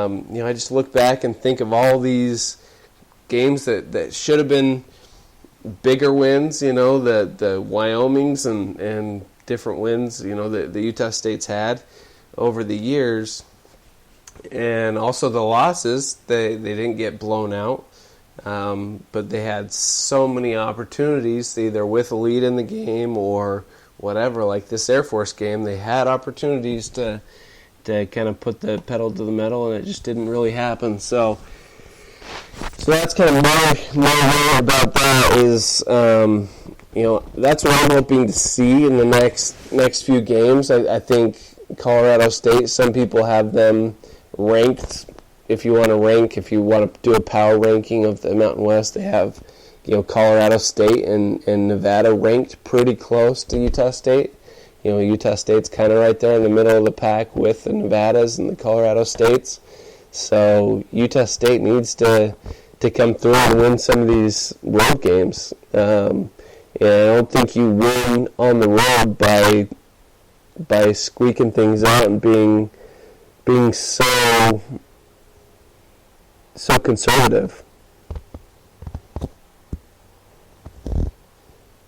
I just look back and think of all these games that should have been bigger wins, the Wyomings and different wins, the Utah State's had over the years. And also the losses, they didn't get blown out. But they had so many opportunities, either with a lead in the game or whatever. Like this Air Force game, they had opportunities to kind of put the pedal to the metal, and it just didn't really happen. So that's kind of my worry about that is, that's what I'm hoping to see in the next few games. I think Colorado State, some people have them ranked. If you want to do a power ranking of the Mountain West, they have, Colorado State and Nevada ranked pretty close to Utah State. Utah State's kind of right there in the middle of the pack with the Nevadas and the Colorado States. So Utah State needs to come through and win some of these road games. And I don't think you win on the road by squeaking things out and being so conservative.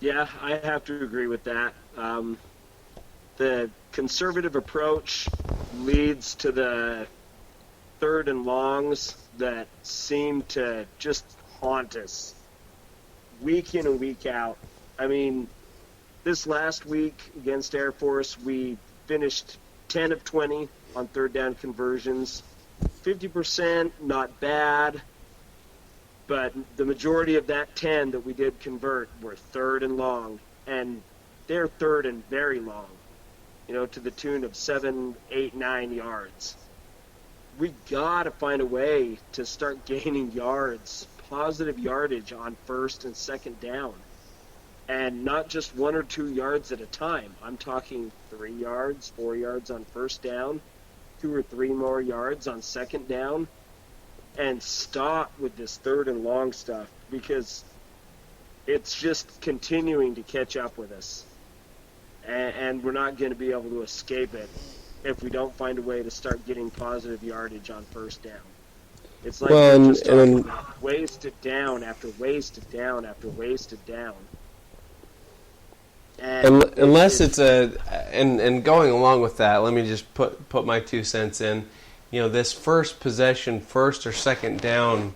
Yeah, I have to agree with that. The conservative approach leads to the third and longs that seem to just haunt us week in and week out. I mean, this last week against Air Force, we finished 10 of 20 on third down conversions. 50%, not bad, but the majority of that 10 that we did convert were third and long, and they're third and very long, to the tune of 7, 8, 9 yards. We got to find a way to start gaining yards, positive yardage on first and second down, and not just 1 or 2 yards at a time. I'm talking 3 yards, 4 yards on first down, 2 or 3 more yards on second down, and stop with this third and long stuff, because it's just continuing to catch up with us. And we're not going to be able to escape it if we don't find a way to start getting positive yardage on first down. It's like we're just talking about wasted down after wasted down after wasted down. Unless it's and going along with that, let me just put my 2 cents in. This first possession, first or second down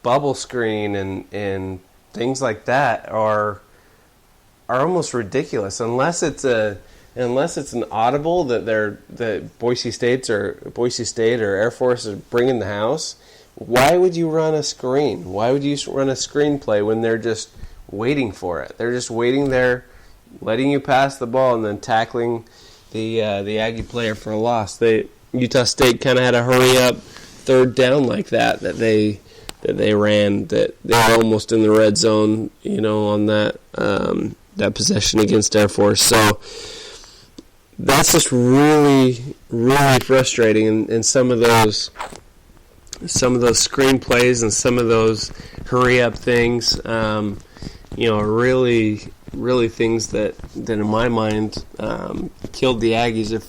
bubble screen and things like that are almost ridiculous. Unless it's an audible that Boise State or Air Force is bringing the house. Why would you run a screen? Why would you run a screenplay when they're just waiting for it? They're just waiting there, letting you pass the ball and then tackling the Aggie player for a loss. Utah State kind of had a hurry up third down like that they ran, that they were almost in the red zone, on that possession against Air Force. So that's just really, really frustrating. And some of those screenplays and some of those hurry up things, are really, really things that in my mind killed the Aggies. If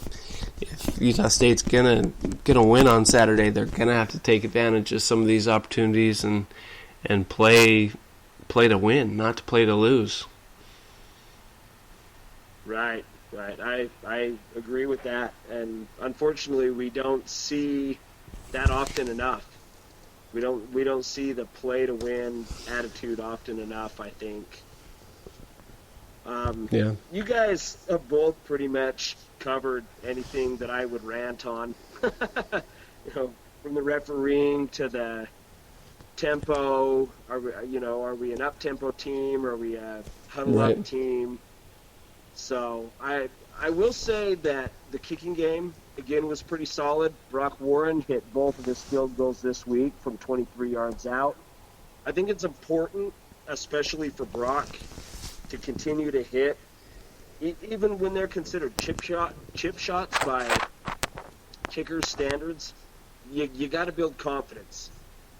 Utah State's gonna win on Saturday, they're gonna have to take advantage of some of these opportunities and play to win, not to play to lose. Right. I agree with that, and unfortunately, we don't see that often enough. We don't see the play to win attitude often enough, I think. Yeah. You guys have both pretty much covered anything that I would rant on. From the refereeing to the tempo. Are we an up-tempo team? Or are we a huddle-up team? So I will say that the kicking game, again, was pretty solid. Brock Warren hit both of his field goals this week from 23 yards out. I think it's important, especially for Brock, to continue to hit, even when they're considered chip shots by kickers' standards. You got to build confidence.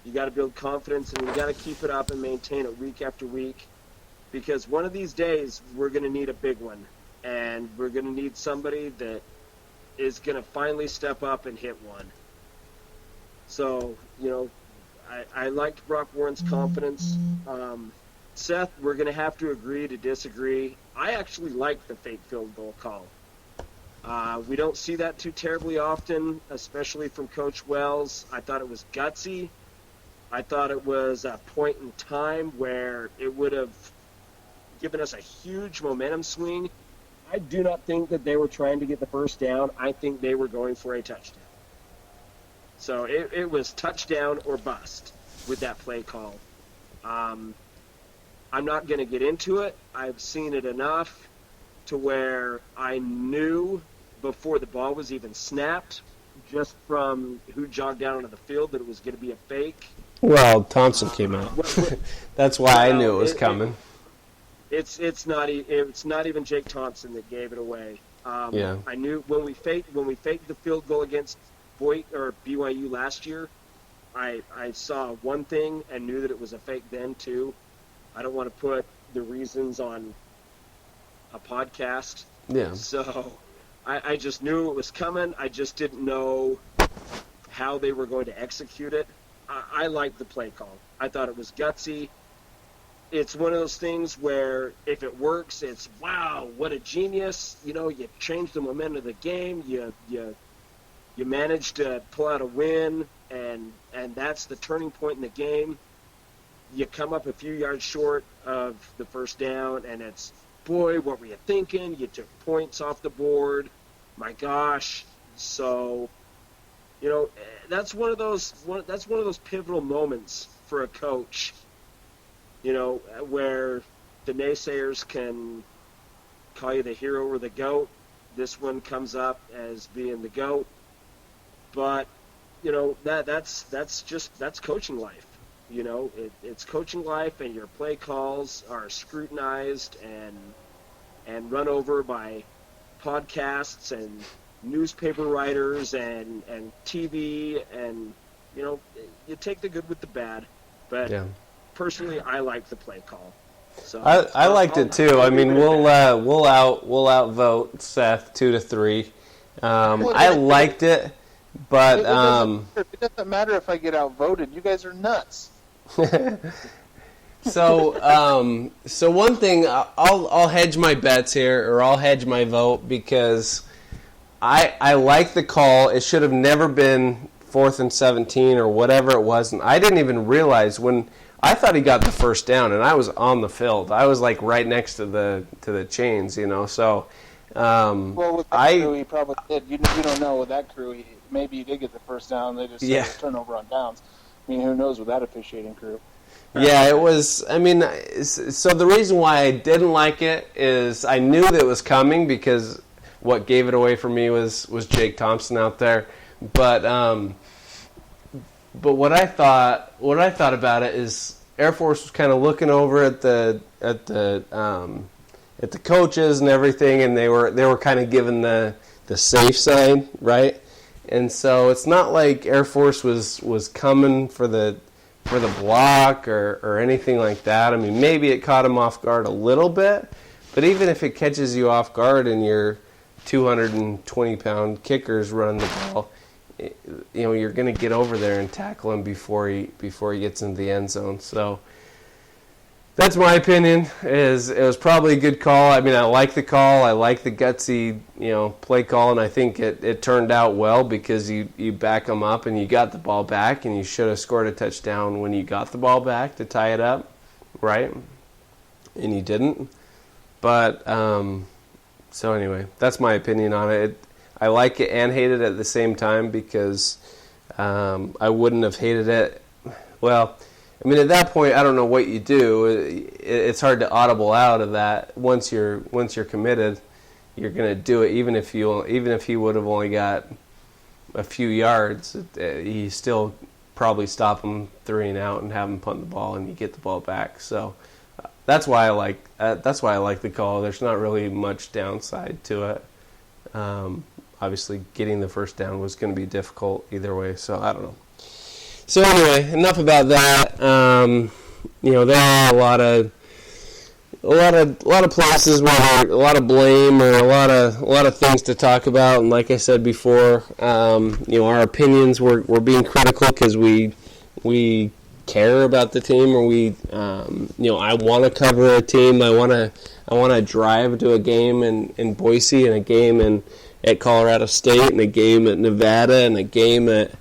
You got to build confidence, and you got to keep it up and maintain it week after week, because one of these days we're going to need a big one, and we're going to need somebody that is going to finally step up and hit one. So, I liked Brock Warren's confidence. Seth, we're going to have to agree to disagree. I actually like the fake field goal call. We don't see that too terribly often, especially from Coach Wells. I thought it was gutsy. I thought it was a point in time where it would have given us a huge momentum swing. I do not think that they were trying to get the first down. I think they were going for a touchdown. So it was touchdown or bust with that play call. I'm not going to get into it. I've seen it enough to where I knew before the ball was even snapped, just from who jogged down onto the field, that it was going to be a fake. Well, Thompson came out. That's why I knew it was coming. It's not even Jake Thompson that gave it away. Yeah. I knew when we faked the field goal against BYU last year, I saw one thing and knew that it was a fake then too. I don't want to put the reasons on a podcast. Yeah. So I just knew it was coming. I just didn't know how they were going to execute it. I liked the play call. I thought it was gutsy. It's one of those things where if it works, it's wow, what a genius. You changed the momentum of the game. You managed to pull out a win, and that's the turning point in the game. You come up a few yards short of the first down, and it's, boy, what were you thinking? You took points off the board. My gosh. So, that's one of those pivotal moments for a coach, where the naysayers can call you the hero or the GOAT. This one comes up as being the GOAT. But, that's coaching life. It's coaching life, and your play calls are scrutinized and run over by podcasts and newspaper writers and TV, and you take the good with the bad. But personally, I like the play call. So I liked it too. I mean, we'll outvote Seth 2-3. I liked it, but it doesn't matter if I get outvoted. You guys are nuts. So one thing, I'll hedge my bets here, or I'll hedge my vote, because I like the call. It should have never been 4th and 17 or whatever it was, and I didn't even realize when I thought he got the first down, and I was on the field. I was like right next to the chains, So well, with that crew, he probably did. You don't know with that crew. Maybe he did get the first down. They just said turnover on downs. I mean, who knows with that officiating crew? Yeah, it was. I mean, so the reason why I didn't like it is I knew that it was coming, because what gave it away for me was Jake Thompson out there. But what I thought about it is Air Force was kind of looking over at the coaches and everything, and they were kind of giving the safe side, right? And so it's not like Air Force was coming for the block or anything like that. I mean, maybe it caught him off guard a little bit, but even if it catches you off guard and your 220-pound kickers run the ball, you're going to get over there and tackle him before he gets into the end zone. So that's my opinion. It was probably a good call. I mean, I like the call. I like the gutsy, play call, and I think it turned out well, because you back them up and you got the ball back, and you should have scored a touchdown when you got the ball back to tie it up, right? And you didn't. But so anyway, that's my opinion on it. I like it and hate it at the same time, because I wouldn't have hated it. Well, I mean, at that point, I don't know what you do. It's hard to audible out of that. Once you're committed, you're going to do it. Even if he would have only got a few yards, you still probably stop him 3 and out and have him punt the ball, and you get the ball back. So that's why I like the call. There's not really much downside to it. Obviously, getting the first down was going to be difficult either way. So I don't know. So anyway, enough about that. There are a lot of lot of places where there a lot of blame or a lot of things to talk about. And like I said before, our opinions we're being critical because we care about the team, or I want to cover a team. I want to drive to a game in Boise, and a game at Colorado State, and a game at Nevada, and a game at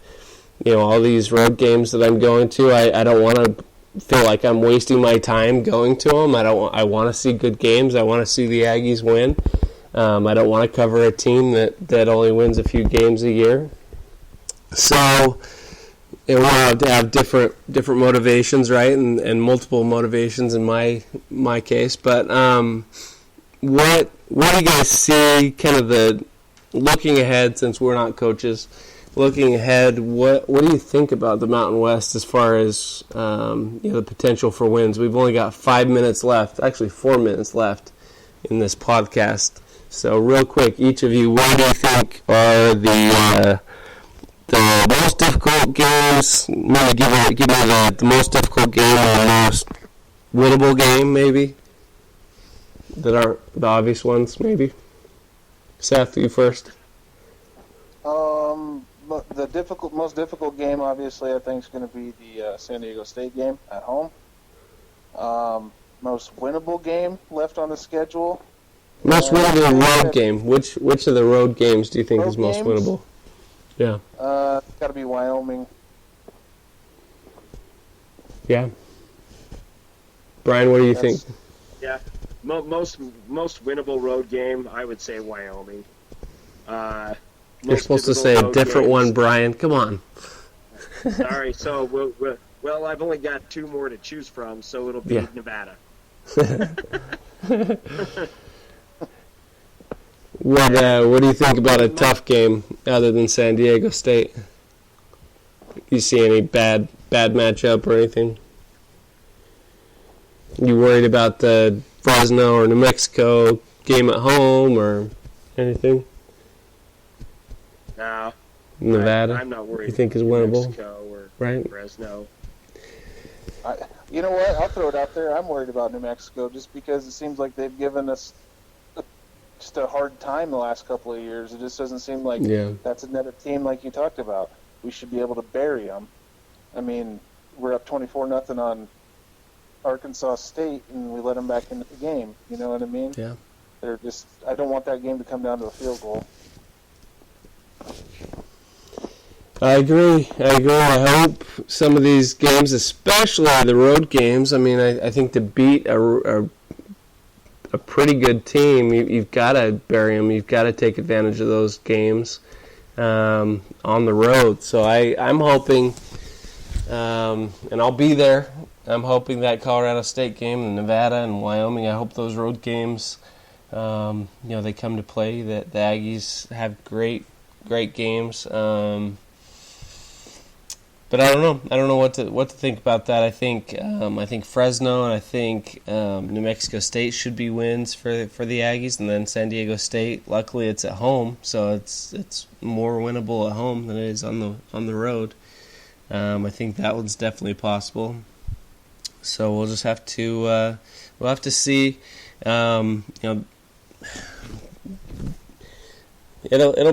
all these road games that I'm going to. I don't want to feel like I'm wasting my time going to them. I want to see good games. I want to see the Aggies win. I don't want to cover a team that only wins a few games a year. So we'll have to have different motivations, right, and multiple motivations in my case. But what do you guys see? Kind of the looking ahead, since we're not coaches. Looking ahead, what do you think about the Mountain West as far as the potential for wins? We've only got 5 minutes left, actually 4 minutes left in this podcast. So real quick, each of you, what do you think are the most difficult games? Maybe give me the most difficult game and the most winnable game, maybe, that are the obvious ones, maybe. Seth, you first. The most difficult game, obviously, I think is going to be the San Diego State game at home. Most winnable game left on the schedule. Most winnable road game. Which of the road games do you think is most winnable? Yeah. Got to be Wyoming. Yeah. Brian, what do you think? Yeah, most winnable road game, I would say Wyoming. You're supposed to say a different one, Brian. Come on. Sorry. So, well, I've only got 2 more to choose from, so it'll be Nevada. What do you think about a tough game other than San Diego State? You see any bad matchup or anything? You worried about the Fresno or New Mexico game at home or anything? No. Nevada? I'm not worried. You think is winnable? Mexico or right? Fresno. You know what? I'll throw it out there. I'm worried about New Mexico just because it seems like they've given us just a hard time the last couple of years. It just doesn't seem like that's another team like you talked about. We should be able to bury them. I mean, we're up 24-0 on Arkansas State, and we let them back into the game. You know what I mean? Yeah. I don't want that game to come down to a field goal. I agree. I hope some of these games, especially the road games, I mean, I think to beat a pretty good team, you've got to bury them. You've got to take advantage of those games on the road. So I'm hoping, and I'll be there, I'm hoping that Colorado State game and Nevada and Wyoming, I hope those road games, they come to play, that the Aggies have great games. But I don't know what to think about that. I think Fresno and I think New Mexico State should be wins for the Aggies, and then San Diego State. Luckily, it's at home, so it's more winnable at home than it is on the road. I think that one's definitely possible. So we'll just have to see. It'll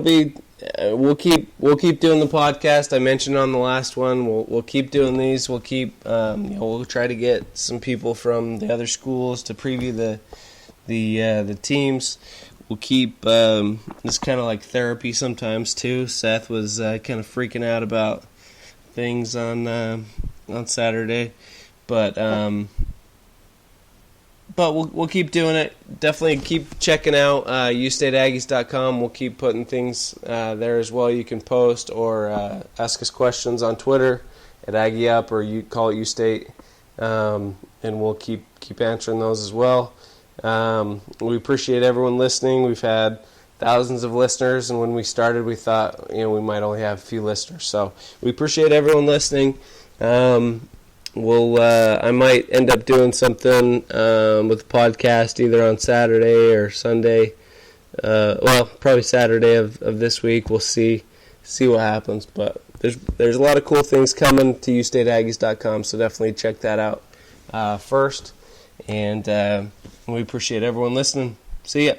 be. We'll keep doing the podcast. I mentioned on the last one. We'll keep doing these. We'll keep. We'll try to get some people from the other schools to preview the teams. We'll keep. It's kind of like therapy sometimes too. Seth was kind of freaking out about things on Saturday, but we'll keep doing it. Definitely keep checking out ustateaggies.com. We'll keep putting things there as well. You can post or ask us questions on Twitter at AggieUp, or you call it Ustate, and we'll keep answering those as well. We appreciate everyone listening. We've had thousands of listeners, and when we started, we thought we might only have a few listeners. So we appreciate everyone listening. I might end up doing something with the podcast either on Saturday or Sunday. Probably Saturday of this week. We'll see what happens. But there's a lot of cool things coming to ustateaggies.com, so definitely check that out first. And we appreciate everyone listening. See ya.